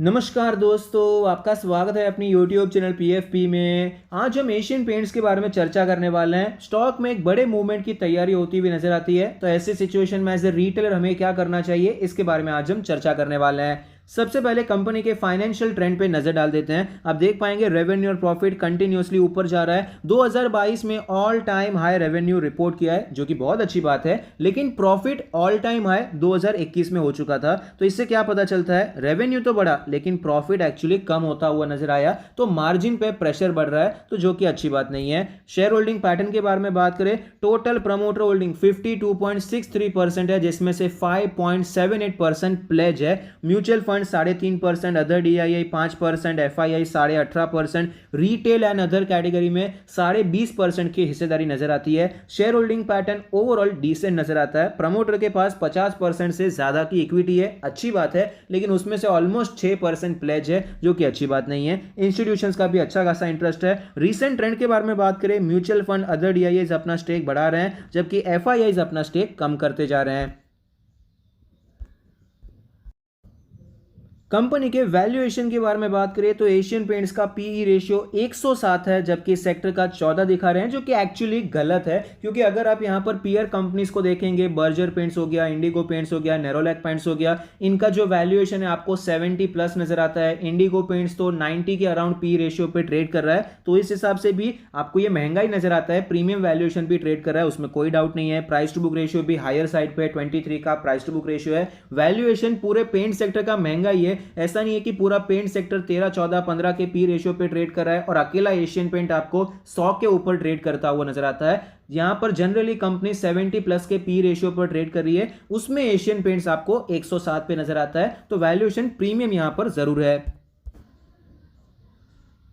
नमस्कार दोस्तों, आपका स्वागत है अपनी YouTube चैनल PFP में। आज हम एशियन पेंट्स के बारे में चर्चा करने वाले हैं। स्टॉक में एक बड़े मूवमेंट की तैयारी होती हुई नजर आती है, तो ऐसी सिचुएशन में एज ए रिटेलर हमें क्या करना चाहिए, इसके बारे में आज हम चर्चा करने वाले हैं। सबसे पहले कंपनी के फाइनेंशियल ट्रेंड पे नजर डाल देते हैं। आप देख पाएंगे रेवेन्यू और प्रॉफिट कंटिन्यूअसली ऊपर जा रहा है। 2022 में all time high revenue report किया है, जो कि बहुत अच्छी बात है, लेकिन प्रॉफिट ऑल टाइम हाई 2021 में हो चुका था। तो इससे क्या पता चलता है, रेवेन्यू तो बढ़ा लेकिन प्रॉफिट एक्चुअली कम होता हुआ नजर आया, तो मार्जिन पे प्रेशर बढ़ रहा है, तो जो कि अच्छी बात नहीं है। शेयर होल्डिंग पैटर्न के बारे में बात करें, टोटल प्रमोटर होल्डिंग 52.63% है, जिसमें से 5.78% प्लेज है। Mutual fund 3.5%, other DII 5%, FII 18.5%, retail and other category में 20.5% की हिस्सेदारी नजर आती है। Share holding pattern overall decent नजर आता है। प्रमोटर के पास 50% से ज्यादा की इक्विटी है, अच्छी बात है, लेकिन उसमें से ऑलमोस्ट 6% प्लेज है, जो कि अच्छी बात नहीं है। इंस्टीट्यूशंस का भी अच्छा खासा इंटरेस्ट है। रीसेंट ट्रेंड के बारे में बात करें, म्यूचुअल फंड अदर DIIs अपना स्टेक बढ़ा रहे हैं, जबकि FIIs अपना स्टेक कम करते जा रहे हैं। कंपनी के वैल्यूएशन के बारे में बात करें तो एशियन पेंट्स का PE रेशियो 107 है, जबकि सेक्टर का 14 दिखा रहे हैं, जो कि एक्चुअली गलत है। क्योंकि अगर आप यहां पर पीयर कंपनीज को देखेंगे, बर्जर पेंट्स हो गया, इंडिगो पेंट्स हो गया, नेरोलैक पेंट्स हो गया, इनका जो वैल्यूएशन है आपको 70 प्लस नजर आता है। इंडिगो पेंट्स तो 90 के अराउंड PE रेशियो पे ट्रेड कर रहा है, तो इस हिसाब से भी आपको ये महंगा ही नजर आता है। प्रीमियम वैल्यूएशन भी ट्रेड कर रहा है, उसमें कोई डाउट नहीं है। प्राइस टू बुक रेशियो भी हायर साइड पे 23 का प्राइस टू बुक रेशियो है। वैल्यूएशन पूरे पेंट सेक्टर का महंगा ही है, ऐसा नहीं है कि पूरा पेंट सेक्टर 13, 14, 15 के PE रेशियो पे ट्रेड कर रहा है और अकेला एशियन पेंट आपको 100 के ऊपर ट्रेड करता हुआ नजर आता है। यहां पर जनरली कंपनी 70 प्लस के PE रेशियो पर ट्रेड कर रही है, उसमें एशियन पेंट्स आपको 107 पे नजर आता है, तो वैल्यूएशन प्रीमियम यहां पर जरूर है।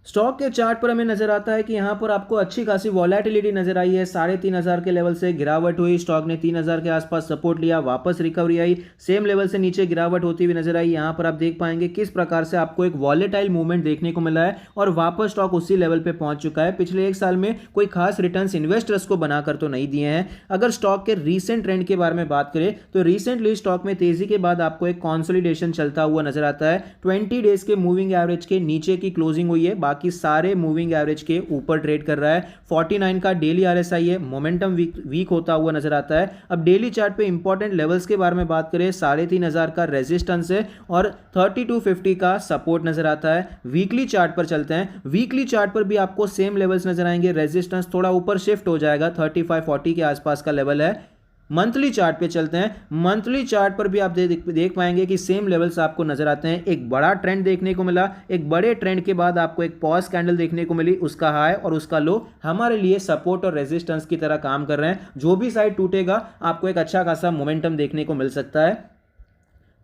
स्टॉक के चार्ट पर हमें नजर आता है कि यहां पर आपको अच्छी खासी वॉलेटिलिटी नजर आई है। 3,500 के लेवल से गिरावट हुई, स्टॉक ने 3,000 के आसपास सपोर्ट लिया, वापस रिकवरी आई, सेम लेवल से नीचे गिरावट होती हुई नजर आई। यहां पर आप देख पाएंगे किस प्रकार से आपको एक वॉलेटाइल मूवमेंट देखने को मिला है और वापस स्टॉक उसी लेवल पे पहुंच चुका है। पिछले एक साल में कोई खास रिटर्न्स इन्वेस्टर्स को बनाकर तो नहीं दिए हैं। अगर स्टॉक के रीसेंट ट्रेंड के बारे में बात करें तो रिसेंटली स्टॉक में तेजी के बाद आपको एक कॉन्सोलिडेशन चलता हुआ नजर आता है। 20 डेज के मूविंग एवरेज के नीचे की क्लोजिंग हुई है, बाकी सारे मूविंग एवरेज के ऊपर ट्रेड कर रहा है। 49 का डेली RSI है, मोमेंटम वीक होता हुआ नजर आता है। अब डेली चार्ट पे इंपॉर्टेंट लेवल्स के बारे में बात करें, 3,500 का रेजिस्टेंस है और 3250 का सपोर्ट नजर आता है। वीकली चार्ट पर चलते हैं। वीकली चार्ट पर भी आपको सेम लेवल्स नजर आएंगे, रेजिस्टेंस थोड़ा ऊपर शिफ्ट हो जाएगा, 3540 के आसपास का लेवल है। मंथली चार्ट पे चलते हैं। मंथली चार्ट पर भी आप देख पाएंगे कि सेम लेवल्स आपको नजर आते हैं। एक बड़ा ट्रेंड देखने को मिला, एक बड़े ट्रेंड के बाद आपको एक पॉज कैंडल देखने को मिली, उसका हाई और उसका लो हमारे लिए सपोर्ट और रेजिस्टेंस की तरह काम कर रहे हैं। जो भी साइड टूटेगा आपको एक अच्छा खासा मोमेंटम देखने को मिल सकता है।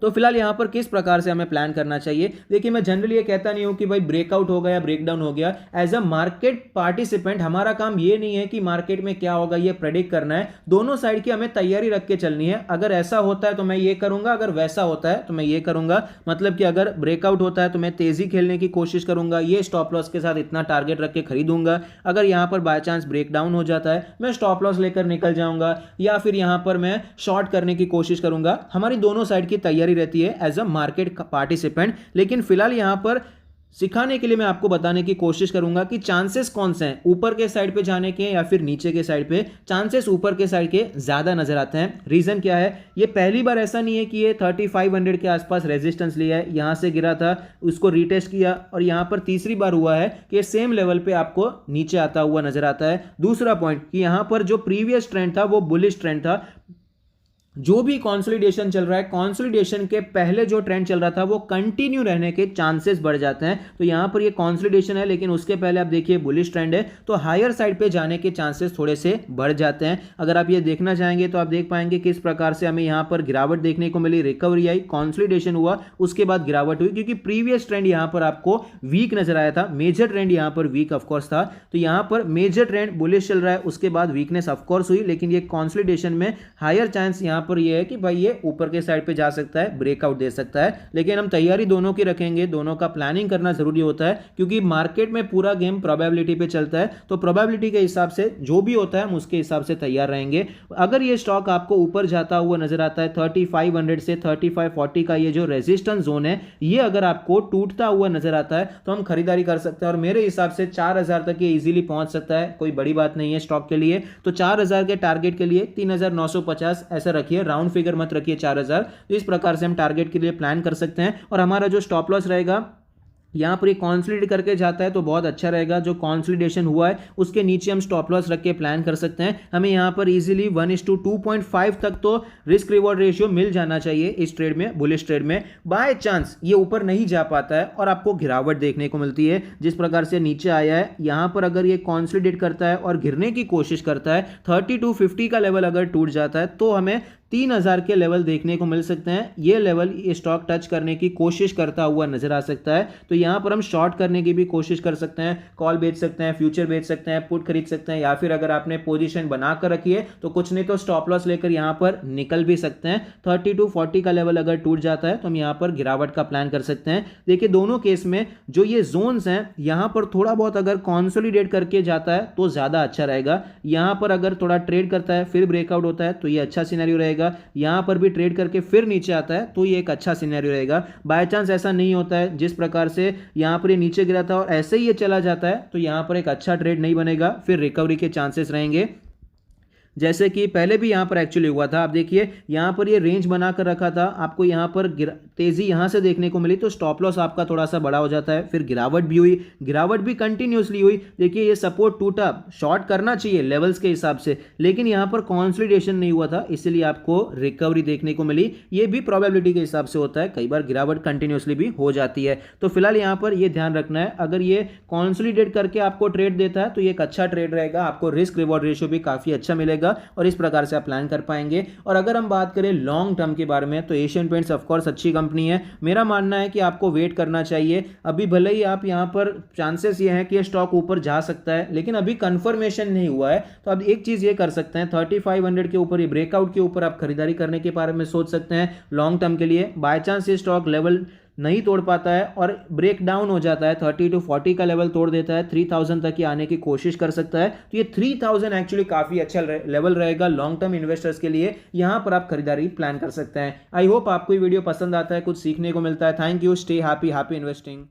तो फिलहाल यहां पर किस प्रकार से हमें प्लान करना चाहिए, देखिए मैं जनरली ये कहता नहीं हूं कि भाई ब्रेकआउट हो गया, ब्रेकडाउन हो गया। एज अ मार्केट पार्टिसिपेंट हमारा काम ये नहीं है कि मार्केट में क्या होगा ये प्रेडिक्ट करना है। दोनों साइड की हमें तैयारी रख के चलनी है। अगर ऐसा होता है तो मैं ये करूंगा, अगर वैसा होता है तो मैं ये करूंगा। मतलब कि अगर ब्रेकआउट होता है तो मैं तेजी खेलने की कोशिश करूंगा, ये स्टॉप लॉस के साथ इतना टारगेट रख के खरीदूंगा। अगर यहां पर बाय चांस ब्रेकडाउन हो जाता है, मैं स्टॉप लॉस लेकर निकल जाऊंगा, या फिर यहां पर मैं शॉर्ट करने की कोशिश करूंगा। हमारी दोनों साइड की तैयारी रहती है एज अ मार्केट पार्टिसिपेंट। लेकिन फिलहाल यहां पर सिखाने के लिए मैं आपको बताने की कोशिश करूंगा कि चांसेस कौन से हैं, ऊपर के साइड पे जाने के या फिर नीचे के साइड पे। चांसेस ऊपर के साइड के ज्यादा नजर आते हैं। रीजन क्या है, ये पहली बार ऐसा नहीं है कि ये 3500 के आसपास रेजिस्टेंस लिया है, यहां से गिरा था, उसको रीटेस्ट किया और यहां पर तीसरी बार हुआ है कि सेम लेवल पे आपको नीचे आता हुआ नजर आता है। दूसरा पॉइंट कि यहां पर जो प्रीवियस ट्रेंड था वो बुलिश ट्रेंड था। जो भी कंसोलिडेशन चल रहा है, कंसोलिडेशन के पहले जो ट्रेंड चल रहा था वो कंटिन्यू रहने के चांसेस बढ़ जाते हैं। तो यहां पर ये कंसोलिडेशन है, लेकिन उसके पहले आप देखिए बुलिश ट्रेंड है, तो हायर साइड पे जाने के चांसेस थोड़े से बढ़ जाते हैं। अगर आप ये देखना चाहेंगे तो आप देख पाएंगे किस प्रकार से हमें यहां पर गिरावट देखने को मिली, रिकवरी आई, कंसोलिडेशन हुआ, उसके बाद गिरावट हुई, क्योंकि प्रीवियस ट्रेंड यहां पर आपको वीक नजर आया था। मेजर ट्रेंड यहां पर वीक ऑफकोर्स था, तो यहां पर मेजर ट्रेंड बुलिश चल रहा है, उसके बाद वीकनेस ऑफकोर्स हुई, लेकिन ये कंसोलिडेशन में हायर चांस यहां पर ये है कि भाई ये ऊपर के साइड पे जा सकता है, ब्रेकआउट दे सकता है, लेकिन हम तैयारी दोनों की रखेंगे, दोनों का प्लानिंग करना जरूरी होता है, क्योंकि मार्केट में पूरा गेम प्रोबेबिलिटी पे चलता है। तो प्रोबेबिलिटी के हिसाब से जो भी होता है हम उसके हिसाब से तैयार रहेंगे। अगर ये स्टॉक आपको ऊपर जाता हुआ नजर आता है 3500 से 3540 का ये जो रेजिस्टेंस जोन है, ये अगर आपको टूटता हुआ नजर आता है तो हम खरीदारी कर सकते हैं, और मेरे हिसाब से 4000 तक ये इजीली पहुंच सकता है, कोई बड़ी बात नहीं है स्टॉक के लिए। तो 4000 के टारगेट के लिए 3950 ऐसा रखिए, राउंड फिगर मत रखिए 4000। तो इस प्रकार से हम टारगेट के लिए प्लान कर सकते हैं। और हमारा जो स्टॉप लॉस रहेगा, यहाँ पर ये कॉन्सोलिडेट करके जाता है तो बहुत अच्छा रहेगा, जो कॉन्सोलिडेशन हुआ है उसके नीचे हम स्टॉप लॉस रख के प्लान कर सकते हैं। हमें यहाँ पर इजीली 1:2.5 तक तो रिस्क रिवॉर्ड रेशियो मिल जाना चाहिए इस ट्रेड में, बुलिश ट्रेड में। बाय चांस ये ऊपर नहीं जा पाता है और आपको गिरावट देखने को मिलती है, जिस प्रकार से नीचे आया है, यहाँ पर अगर ये कॉन्सोलिडेट करता है और गिरने की कोशिश करता है, 3250 का लेवल अगर टूट जाता है तो हमें 3000 के लेवल देखने को मिल सकते हैं। ये लेवल ये स्टॉक टच करने की कोशिश करता हुआ नजर आ सकता है। तो यहां पर हम शॉर्ट करने की भी कोशिश कर सकते हैं, कॉल बेच सकते हैं, फ्यूचर बेच सकते हैं, पुट खरीद सकते हैं, या फिर अगर आपने पोजीशन बनाकर रखी है तो कुछ नहीं तो स्टॉप लॉस लेकर यहां पर निकल भी सकते हैं। 3240 का लेवल अगर टूट जाता है तो हम यहां पर गिरावट का प्लान कर सकते हैं। देखिए दोनों केस में जो ये जोन्स हैं, यहां पर थोड़ा बहुत अगर कॉन्सोलिडेट करके जाता है तो ज्यादा अच्छा रहेगा। यहां पर अगर थोड़ा ट्रेड करता है फिर ब्रेकआउट होता है तो ये अच्छा सिनेरियो रहेगा। यहां पर भी ट्रेड करके फिर नीचे आता है तो ये एक अच्छा सिनेरियो रहेगा। बाय चांस ऐसा नहीं होता है, जिस प्रकार से यहां पर ये नीचे गिरा था और ऐसे ही ये चला जाता है, तो यहां पर एक अच्छा ट्रेड नहीं बनेगा, फिर रिकवरी के चांसेस रहेंगे, जैसे कि पहले भी यहाँ पर एक्चुअली हुआ था। आप देखिए यहाँ पर ये रेंज बनाकर रखा था, आपको यहाँ पर तेजी यहाँ से देखने को मिली तो स्टॉप लॉस आपका थोड़ा सा बड़ा हो जाता है, फिर गिरावट भी हुई, गिरावट भी कंटिन्यूसली हुई। देखिए ये सपोर्ट टूटा, शॉर्ट करना चाहिए लेवल्स के हिसाब से, लेकिन यहाँ पर कॉन्सोलिडेशन नहीं हुआ था, इसलिए आपको रिकवरी देखने को मिली। ये भी प्रोबेबिलिटी के हिसाब से होता है, कई बार गिरावट कंटिन्यूसली भी हो जाती है। तो फिलहाल यहाँ पर ये ध्यान रखना है, अगर ये कॉन्सोलिडेट करके आपको ट्रेड देता है तो ये एक अच्छा ट्रेड रहेगा, आपको रिस्क रिवॉर्ड रेशियो भी काफी अच्छा मिलेगा और इस प्रकार से आप प्लान कर पाएंगे। और अगर हम बात करें लॉन्ग टर्म के बारे में तो एशियन पेंट्स ऑफ कोर्स अच्छी कंपनी है। मेरा मानना है कि आपको वेट करना चाहिए। अभी भले ही आप यहां पर चांसेस ये हैं कि ये स्टॉक ऊपर जा सकता है, लेकिन अभी कंफर्मेशन नहीं हुआ है। तो अब एक चीज ये कर सकते हैं, 3500 के ऊपर, ये ब्रेकआउट के ऊपर आप खरीदारी करने के बारे में सोच सकते हैं लॉन्ग टर्म के लिए। बाय चांस ये स्टॉक लेवल नहीं तोड़ पाता है और ब्रेक डाउन हो जाता है, 3240 का लेवल तोड़ देता है, 3000 तक ही आने की कोशिश कर सकता है। तो ये 3000 एक्चुअली काफी अच्छा लेवल रहेगा लॉन्ग टर्म इन्वेस्टर्स के लिए, यहां पर आप खरीदारी प्लान कर सकते हैं। आई होप आपको ये वीडियो पसंद आता है, कुछ सीखने को मिलता है। Thank you, stay happy, happy investing.